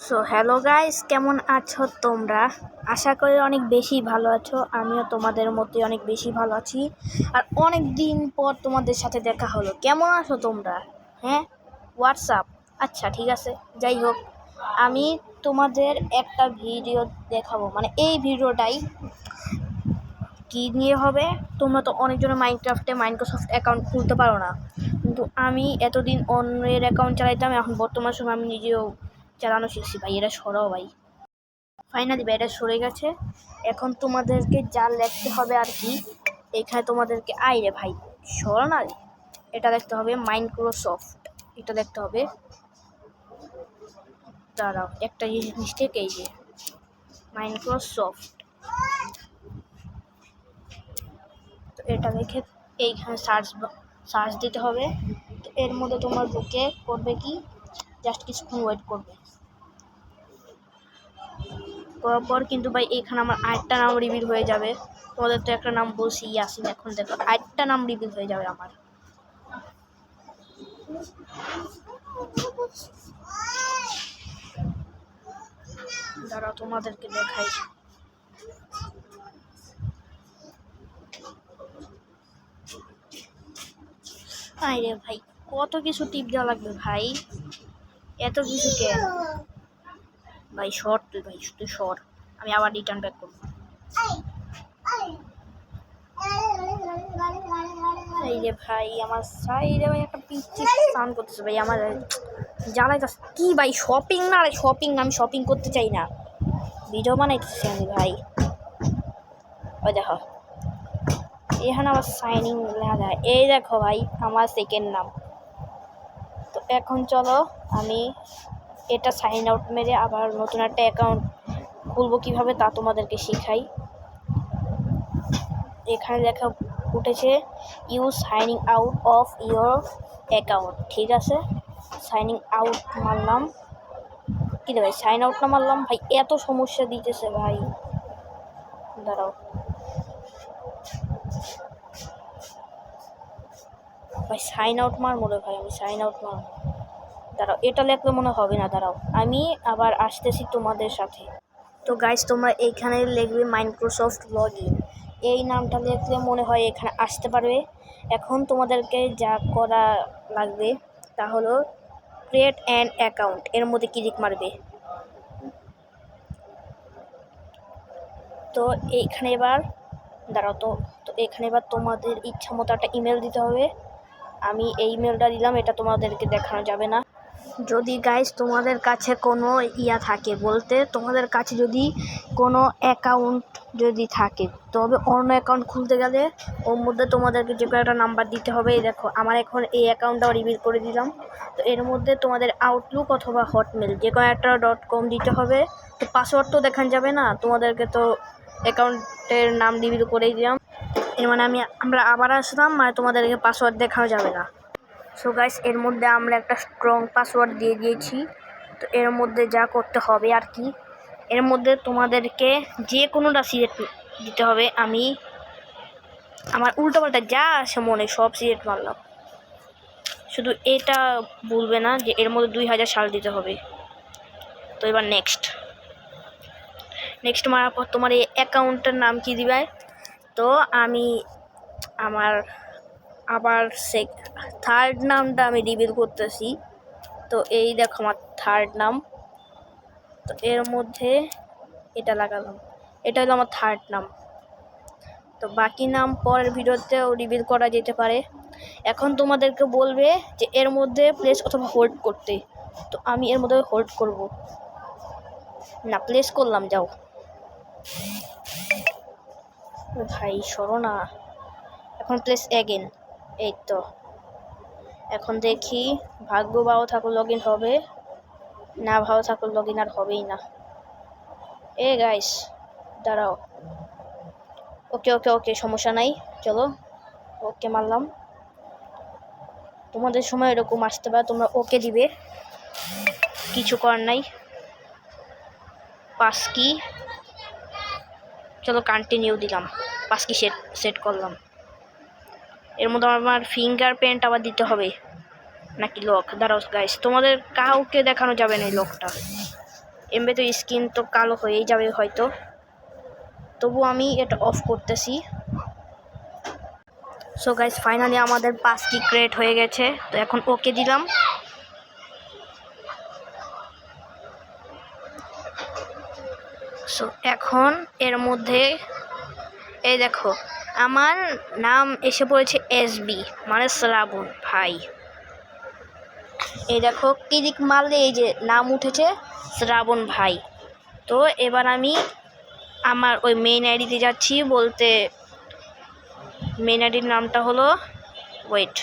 So hello guys, কেমন আছো তোমরা? আশা করি অনেক বেশি ভালো আছো। আমিও তোমাদের মতোই অনেক বেশি ভালো আছি। আর অনেক দিন পর তোমাদের সাথে দেখা হলো। কেমন আছো তোমরা? হ্যাঁ, হোয়াটসঅ্যাপ। আচ্ছা, ঠিক আছে। যাই হোক, আমি তোমাদের একটা ভিডিও দেখাবো। মানে এই ভিডিওটাই কী নিয়ে হবে? তোমরা তো অনেকজনের মাইক্রোসফট অ্যাকাউন্ট খুলতে পারো না, কিন্তু আমি এতদিন অন্যের অ্যাকাউন্ট চালাইতাম। এখন বর্তমান সময় আমি নিজেও চালানো শিখছি। ভাই এটা সরাও ভাই, ফাইনালি ভাই এটা সরে গেছে। এখন তোমাদেরকে যা লিখতে হবে আর কি, এখানে তোমাদেরকে আইরে ভাই সরো না, এটা দেখতে হবে মাইক্রোসফট, এটা দেখতে হবে। দাঁড়াও, একটা মিস্টেক, এই যে মাইক্রোসফট, তো এটা দেখে এইখানে সার্চ দিতে হবে। তো এর মধ্যে তোমার বুকে করবে কি, জাস্ট কিছুক্ষণ ওয়েট করবে। করার পর কিন্তু ভাই এখানে আমার আরেকটা নাম রিভিল হয়ে যাবে। তোমাদের তো একটা নাম বলছি ইয়াসিন, এখন দেখো আরেকটা নাম রিভিল হয়ে যাবে আমার। দাঁড়াও তোমাদেরকে দেখাই। আরে ভাই কত কিছু টিপ দেওয়া লাগবে ভাই, এত কিছু কেন ভাই? শর্ট তুই ভাই, শুধু শর্ট। আমি আবার রিটার্ন ব্যাক করবো। এই যে ভাই আমার সাইডে ভাই একটা পিচ্ছি সাউন্ড করতেছে ভাই, আমার জ্বালাইতেছে কি ভাই? শপিং না রে, শপিং আমি শপিং করতে চাই না, ভিডিও বানাইতেছি আমি ভাই। ওই দেখো এখানে আবার সাইনিং লেখা যায়, এই দেখো ভাই আমার সেকেন্ড নাম। তো এখন চলো আমি এটা সাইন আউট মেরে আবার নতুন একটা অ্যাকাউন্ট খুলবো কীভাবে তা তোমাদেরকে শেখাই। এখানে লেখা উঠেছে you signing out of your account, ঠিক আছে। সাইনিং আউট মারলাম, কী রে ভাই সাইন আউট না মারলাম ভাই, এত সমস্যা দিতেছে ভাই। দাঁড়াও ভাই, সাইন আউট মারবো রে ভাই, আমি সাইন আউট মারবো। দাঁড়াও এটা লেখলে মনে হবে না, দাঁড়াও আমি আবার আসতেছি তোমাদের সাথে। তো গাইস তোমরা এইখানে লিখবে মাইক্রোসফট লগ ইন, এই নামটা লিখলে মনে হয় এখানে আসতে পারবে। এখন তোমাদেরকে যা করা লাগবে তা হলো ক্রিয়েট অ্যান অ্যাকাউন্ট, এর মধ্যে ক্লিক মারবে। তো এইখানে এবার দাঁড়াও, তো এখানে এবার তোমাদের ইচ্ছা মতো একটা ইমেল দিতে হবে। আমি এই ইমেলটা দিলাম, এটা তোমাদেরকে দেখানো যাবে না। যদি গাইস তোমাদের কাছে কোনো থাকে, বলতে তোমাদের কাছে যদি কোনো অ্যাকাউন্ট যদি থাকে, তবে অন্য অ্যাকাউন্ট খুলতে গেলে ওর মধ্যে তোমাদেরকে যে কোনো একটা নাম্বার দিতে হবে। এই দেখো আমার এখন এই অ্যাকাউন্টটাও রিভিল করে দিলাম। তো এর মধ্যে তোমাদের আউটলুক অথবা হটমেল যে কোনো একটা .com দিতে হবে। তো পাসওয়ার্ড তো দেখানো যাবে না, তোমাদেরকে তো অ্যাকাউন্টের নাম রিভিল করেই দিলাম, এর মানে আমরা আবার আসলাম, মানে তোমাদেরকে পাসওয়ার্ড দেখানো যাবে না। সো গাইস এর মধ্যে আমরা একটা স্ট্রং পাসওয়ার্ড দিয়ে দিয়েছি। তো এর মধ্যে যা করতে হবে আর কি, এর মধ্যে তোমাদেরকে যে কোনোটা সিলেক্ট দিতে হবে। আমি আমার উল্টোপাল্টা যা আসে মনে সব সিলেক্ট মারলাম, শুধু এটা বলবে না যে এর মধ্যে 2000 সাল দিতে হবে। তো এবার নেক্সট মারার পর তোমার এই অ্যাকাউন্টের নাম কি দিবে। তো আমি আমার আবার থার্ড নামটা আমি রিভিল করতেছি। তো এই দেখো আমার থার্ড নাম, তো এর মধ্যে এটা লাগালাম, এটা হলো আমার থার্ড নাম। তো বাকি নাম পরের ভিডিওতেও রিভিল করা যেতে পারে। এখন তোমাদেরকে বলবে যে এর মধ্যে প্লেস অথবা হোল্ড করতে, তো আমি এর মধ্যে হোল্ড করব না, প্লেস করলাম। যাও ভাই সরো না, এখন প্লেস এগেন। এই তো এখন দেখি ভাগ্য ভালো থাকলে লগ ইন হবে, না ভালো থাকলে লগ ইন আর হবেই না। এ গাইস দাঁড়াও, ওকে ওকে ওকে সমস্যা নাই, চলো ওকে মারলাম। তোমাদের সময় এরকম আসতে পারে, তোমরা ওকে দিবে, কিছু করার নাই। পাস কি, চলো কন্টিনিউ দিলাম, পাস কি সেট করলাম। এর মধ্যে আমার ফিঙ্গারপ্রিন্ট আবার দিতে হবে নাকি লক। দাঁড়াও গাইস, তোমাদের কাউকে দেখানো যাবে না এই লকটা। এমবে তো স্ক্রিন তো কালো হয়েই যাবে হয়তো, তবু আমি এটা অফ করতেছি। সো গাইস ফাইনালি আমাদের 5টি ক্রিয়েট হয়ে গেছে, তো এখন ওকে দিলাম। সো এখন এর মধ্যে এই দেখো আমার নাম এসে পড়েছে SB, মানে শ্রাবণ ভাই। এই দেখো ক্লিক মারলে এই যে নাম উঠেছে শ্রাবণ ভাই। তো এবার আমি আমার ওই মেইন আইডিতে যাচ্ছি, বলতে মেইন আইডির নামটা হলো ওয়েট।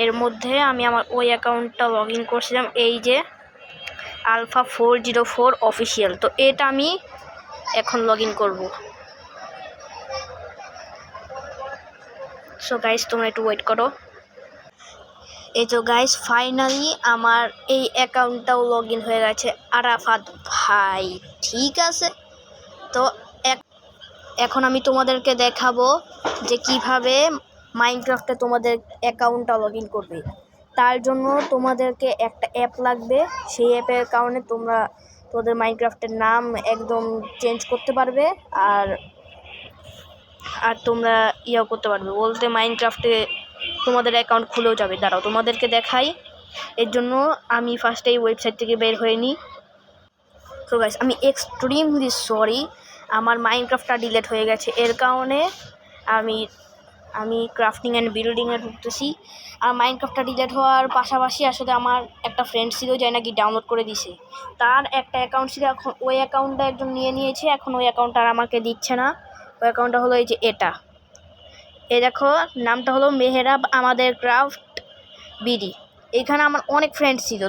এর মধ্যে আমি আমার ওই অ্যাকাউন্টটা লগ ইন করছিলাম, এই যে Alpha404 অফিসিয়াল। তো এটা আমি এখন লগ ইন করবো। সো গাইস তোমরা একটু ওয়েট করো। এই তো গাইস ফাইনালি আমার এই অ্যাকাউন্টটাও লগ ইন হয়ে গেছে, আরাফাত ভাই। ঠিক আছে, তো এখন আমি তোমাদেরকে দেখাবো যে কিভাবে মাইনক্রাফটে তোমাদের অ্যাকাউন্টটা লগ ইন করবে। তার জন্য তোমাদেরকে একটা অ্যাপ লাগবে, সেই অ্যাপের কারণে তোমরা তোমাদের মাইনক্রাফটের নাম একদম চেঞ্জ করতে পারবে, আর তোমরা ইয়েও করতে পারবে, বলতে মাইনক্রাফটে তোমাদের অ্যাকাউন্ট খুলেও যাবে। দাঁড়াও তোমাদেরকে দেখাই। এর জন্য আমি ফার্স্টে এই ওয়েবসাইট থেকে বের হয়ে নিই। তো গাইস আমি এক্সট্রিমলি সরি, আমার মাইনক্রাফটটা ডিলিট হয়ে গেছে। এর কারণে আমি ক্রাফটিং অ্যান্ড বিল্ডিংয়ে ঢুকতেছি। আর মাইনক্রাফটটা ডিলিট হওয়ার পাশাপাশি আসলে আমার একটা ফ্রেন্ড ছিল যাই নাকি ডাউনলোড করে দিছে, তার একটা অ্যাকাউন্ট ছিল, এখন ওই অ্যাকাউন্টটা একজন নিয়ে নিয়েছে, এখন ওই অ্যাকাউন্টটা আর আমাকে দিচ্ছে না। ওই অ্যাকাউন্টটা হলো এই যে এটা, এই দেখো নামটা হলো মেহেরাব আমাদের ক্রাফট বিডি। এখানে আমার অনেক ফ্রেন্ড ছিল,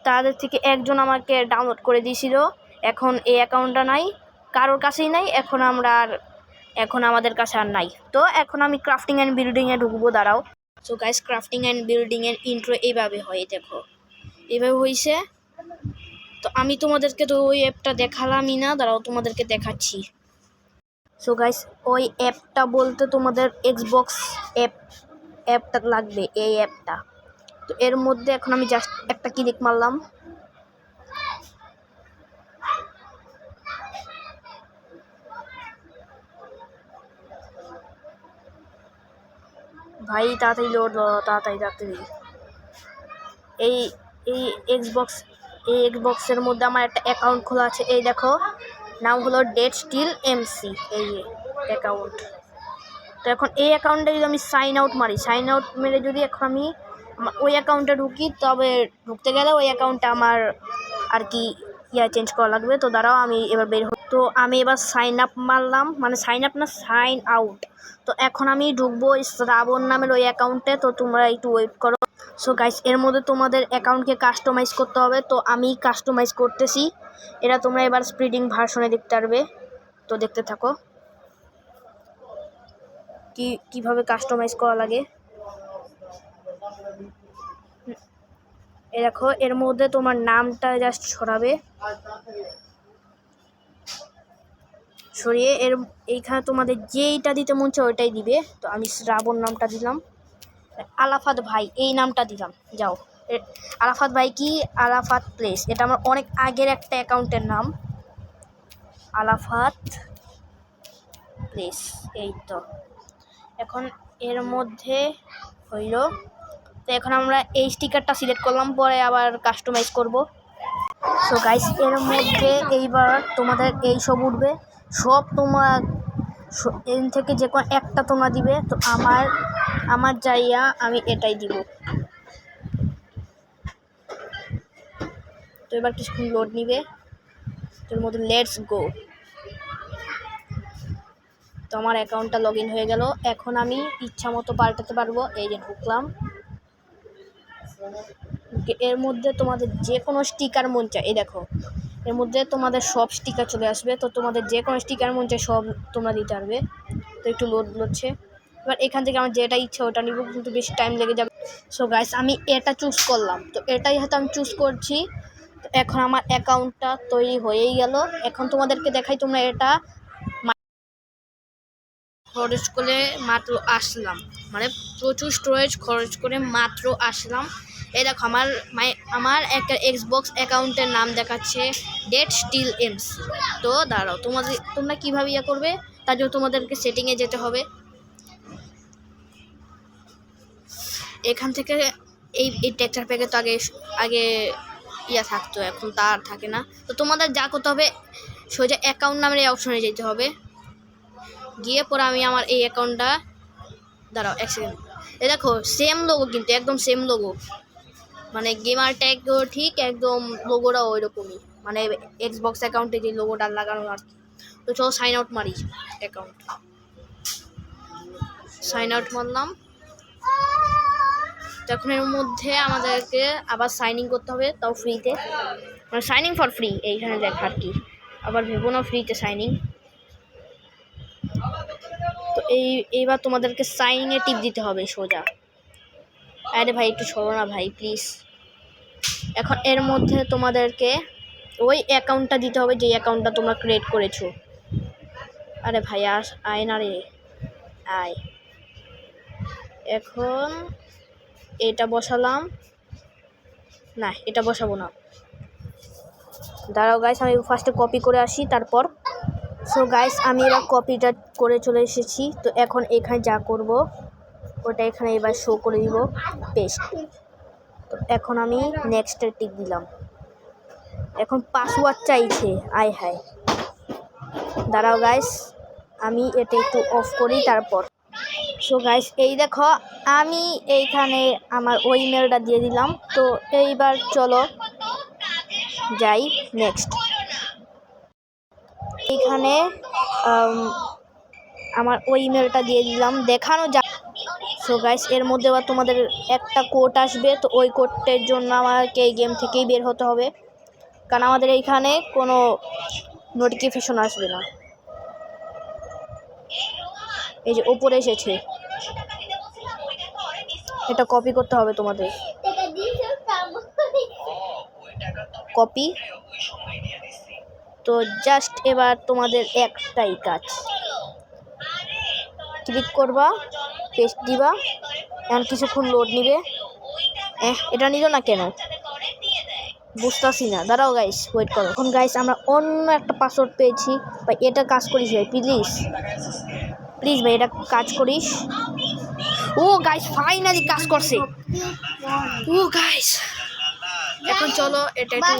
তাদের থেকে একজন আমাকে ডাউনলোড করে দিয়েছিল। এখন এই অ্যাকাউন্টটা নাই, কারোর কাছেই নাই, এখন আমাদের কাছে আর নাই। তো এখন আমি ক্রাফটিং অ্যান্ড বিল্ডিংয়ে ঢুকবো, দাঁড়াও। সো গাইস ক্রাফটিং অ্যান্ড বিল্ডিংয়ের ইন্ট্রো এইভাবে হয়, দেখো এইভাবে হয়েছে। তো আমি তোমাদেরকে তো ওই অ্যাপটা দেখালামই না, দাঁড়াও তোমাদেরকে দেখাচ্ছি। সো গাইস ওই অ্যাপটা বলতে তোমাদের এক্সবক্স অ্যাপটা লাগবে, এই অ্যাপটা। তো এর মধ্যে এখন আমি জাস্ট একটা ক্লিক মারলাম। ভাই তাড়াতাড়ি লোড, তাড়াতাড়ি। এই এক্সবক্সের মধ্যে আমার একটা অ্যাকাউন্ট খোলা আছে, এই দেখো নাম হলো ডেড স্টিল MC, এই যে অ্যাকাউন্ট। তো এখন এই অ্যাকাউন্টে যদি আমি সাইন আউট মারি, সাইন আউট মেরে যদি এখন আমি ওই অ্যাকাউন্টে ঢুকি, তবে ঢুকতে গেলে ওই অ্যাকাউন্টটা আমার আর কি চেঞ্জ করা লাগবে। তো দাঁড়াও আমি এবার বের হই। তো আমি এবার সাইন আপ মারলাম, মানে সাইন আপ না সাইন আউট। তো এখন আমি ঢুকবো শ্রাবণ নামের ওই অ্যাকাউন্টে, তো তোমরা একটু ওয়েট করো। সো গাইস এর মধ্যে তোমাদের অ্যাকাউন্টকে কাস্টমাইজ করতে হবে, তো আমি কাস্টমাইজ করতেছি। এটা তোমরা এবার স্প্রিডিং ভার্সনে দেখতে পারবে, তো দেখতে থাকো কিভাবে কাস্টমাইজ করা লাগে। দেখো এর মধ্যে তোমার নামটা জাস্ট সরিয়ে এইখানে তোমাদের যেইটা দিতে মন চায় ওইটাই দিবে। তো আমি শ্রাবণ নামটা দিলাম, আলাফাত ভাই এই নামটা দিলাম। যাও আলাফাত ভাই কি আলাফাত প্লেস, এটা আমার অনেক আগের একটা অ্যাকাউন্টের নাম, আলাফাত প্লেস। এই তো এখন এর মধ্যে হইল। তো এখন আমরা এই স্টিকারটা সিলেক্ট করলাম, পরে আবার কাস্টমাইজ করব। সো গাইস এর মধ্যে এইবার তোমাদের এই সব উঠবে, সব তোমার এর থেকে যে কোনো একটা তোমরা দিবে। তো আমার যাইয়া আমি এটাই দিব। তো এবার কিছুক্ষণ লোড নিবে, তোর মধ্যে লেটস গো। তো আমার অ্যাকাউন্টটা লগ ইন হয়ে গেল, এখন আমি ইচ্ছা মতো পাল্টাতে পারবো। এই যে ঢুকলাম, এর মধ্যে তোমাদের যে কোনো স্টিকার মন চায়, এই দেখো এর মধ্যে তোমাদের সব স্টিকার চলে আসবে। তো তোমাদের যে কোনো স্টিকার মন চায় সব তোমরা দিতে পারবে। তো একটু লোড হচ্ছে, এবার এখান থেকে আমার যেটা ইচ্ছা ওটা নিব, কিন্তু বেশি টাইম লেগে যাবে। সো গাইস আমি এটা চুজ করলাম, তো এটাই হয়তো আমি চুজ করছি। তো এখন আমার অ্যাকাউন্টটা তৈরি হয়েই গেল। এখন তোমাদেরকে দেখাই, তোমরা এটা খরচ করে মাত্র আসলাম, মানে প্রচুর স্টোরেজ খরচ করে মাত্র আসলাম। এই দেখো আমার একটা এক্সবক্স অ্যাকাউন্টের নাম দেখাচ্ছে ডেট স্টিল এমস। তো দাঁড়াও, তোমরা কীভাবে ইয়ে করবে তার জন্য তোমাদেরকে সেটিংয়ে যেতে হবে। এখান থেকে এই টেক্সচার প্যাকে তো আগে ইয়া থাকতো, এখন তা আর থাকে না। তো তোমাদের যা করতে হবে, সোজা অ্যাকাউন্ট নামের এই অপশনে যেতে হবে। গিয়ে পরে আমি আমার এই অ্যাকাউন্টটা, দাঁড়াও এক সেকেন্ড, এই দেখো সেম লোগো, কিন্তু একদম সেম লোগো, মানে গেমার ট্যাগও ঠিক, একদম লোগোটাও ওই রকমই, মানে এক্সবক্স অ্যাকাউন্টে যে লোগোটা লাগানো আর কি। তো চলো সাইন আউট মারি, অ্যাকাউন্ট সাইন আউট মারলাম। তখন এর মধ্যে আমাদেরকে আবার সাইন ইন করতে হবে, তাও ফ্রিতে, মানে সাইন ইন ফর ফ্রি এইখানে লেখা আর কি। আবার ভেবো না ফ্রিতে সাইন ইন। তো এইবার তোমাদেরকে সাইন ইনে টিপ দিতে হবে সোজা। আরে ভাই একটু সরো না ভাই প্লিজ। এখন এর মধ্যে তোমাদেরকে ওই অ্যাকাউন্টটা দিতে হবে যে অ্যাকাউন্টটা তোমরা ক্রিয়েট করেছো। আরে ভাই আয় না রে, আয়। এখন এটা বসালাম না, এটা বসাবো না, দাঁড়াও গাইস আমি ফার্স্টে কপি করে আসি তারপর। সো গাইস আমি এবার কপিটা করে চলে এসেছি। তো এখন এখানে যা করব ওটা এখানে এবার শো করে দিব, পেস্ট। তো এখন আমি নেক্সটে টিক দিলাম। এখন পাসওয়ার্ড চাইছে, আয় হায়, দাঁড়াও গাইস আমি এটা একটু অফ করি তারপর। সো গাইস এই দেখো আমি এইখানে আমার ওই ইমেলটা দিয়ে দিলাম। তো এইবার চলো যাই নেক্সট। এইখানে আমার ওই ইমেলটা দিয়ে দিলাম, দেখানো যা। সো গাইস এর মধ্যে আবার তোমাদের একটা কোড আসবে। তো ওই কোডটার জন্য আমাকে এই গেম থেকেই বের হতে হবে, কারণ আমাদের এইখানে কোনো নোটিফিকেশন আসবে না। এই যে ওপরে এসেছে, এটা কপি করতে হবে তোমাদের, কপি। তো জাস্ট এবার তোমাদের একটাই কাজ, ক্লিক করবা, পেস্ট দিবা, এখন কিছুক্ষণ লোড নিবে। এটা নিল না কেন বুঝতেছি না, দাঁড়াও গাইস ওয়েট করো। এখন গাইস আমরা অন্য একটা পাসওয়ার্ড পেয়েছি ভাই, এটা কাজ করিস ভাই প্লিজ প্লিজ ভাই, এটা কাজ করিস। ও গাইস ফাইনালি কাজ করছে। ও গাইস এখন চলো এটা একটু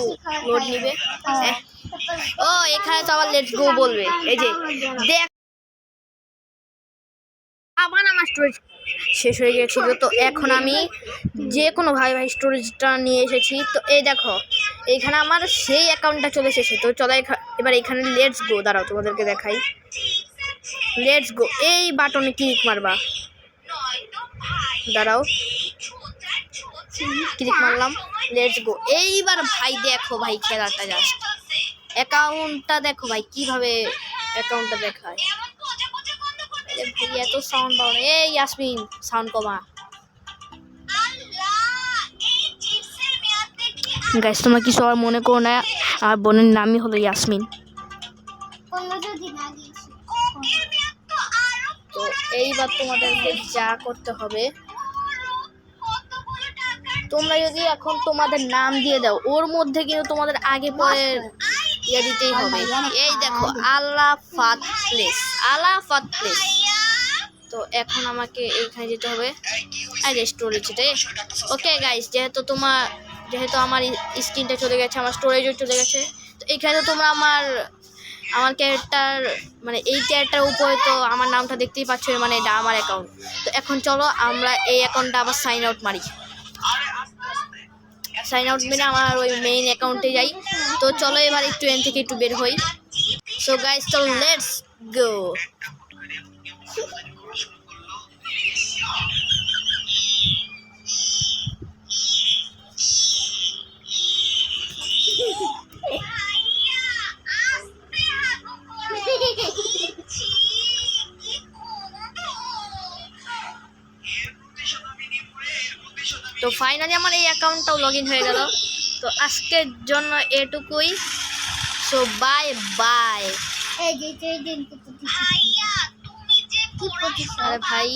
লোড নিবে। ও এখানে তো আবার লেটস গো বলবে, এই যে দেখ আবার আমার স্টোরেজ শেষ হয়ে গেছিল। তো এখন আমি যে কোনো ভাই স্টোরেজটা নিয়ে এসেছি। তো এই দেখো এইখানে আমার সেই অ্যাকাউন্টটা চলে এসেছে। তো চলো এবার এখানে লেটস গো, দাঁড়াও তোমাদেরকে দেখাই, লেটস গো এই বাটনে ক্লিক মারবা, দাঁড়াও ক্লিক মারলাম, লেটস গো। এইবার ভাই দেখো ভাই খেলাটা, জাস্ট অ্যাকাউন্টটা দেখো ভাই কিভাবে অ্যাকাউন্টটা দেখায়। ভাই এত সাউন্ড পাও না, এই ইয়াসমিন সাউন্ড কমা। গাইস তোমরা কি সবাই মনে করো না, আর বোনের নামই হলো ইয়াসমিন। তো এইবার তোমাদেরকে যা করতে হবে, তোমরা যদি এখন তোমাদের নাম দিয়ে দাও, ওর মধ্যে কিন্তু তোমাদের আগে পরে ইয়ে দিতেই হবে। এই দেখো আলাফাত প্লেস, আলাফাত প্লেস। তো এখন আমাকে এইখানে যেতে হবে, আর স্টোরেজে। ওকে গাইস যেহেতু আমার স্ক্রিনটা চলে গেছে, আমার স্টোরেজও চলে গেছে। তো এইখানে তোমরা আমার ক্যারেক্টার, মানে এই ক্যারেক্টার উপরে তো আমার নামটা দেখতেই পাচ্ছ, মানে এটা আমার অ্যাকাউন্ট। তো এখন চলো আমরা এই অ্যাকাউন্টটা আবার সাইন আউট মারি, সাইন আউট মেরে আমার ওই মেইন অ্যাকাউন্টে যাই। তো চলো এবার একটু এন থেকে একটু বের হই। সো গাইস চলো লেটস গো। তো ফাইনালি আমার এই অ্যাকাউন্টটাও লগ ইন হয়ে গেল। তো আজকের জন্য এটুকুই। So bye bye. আরে ভাই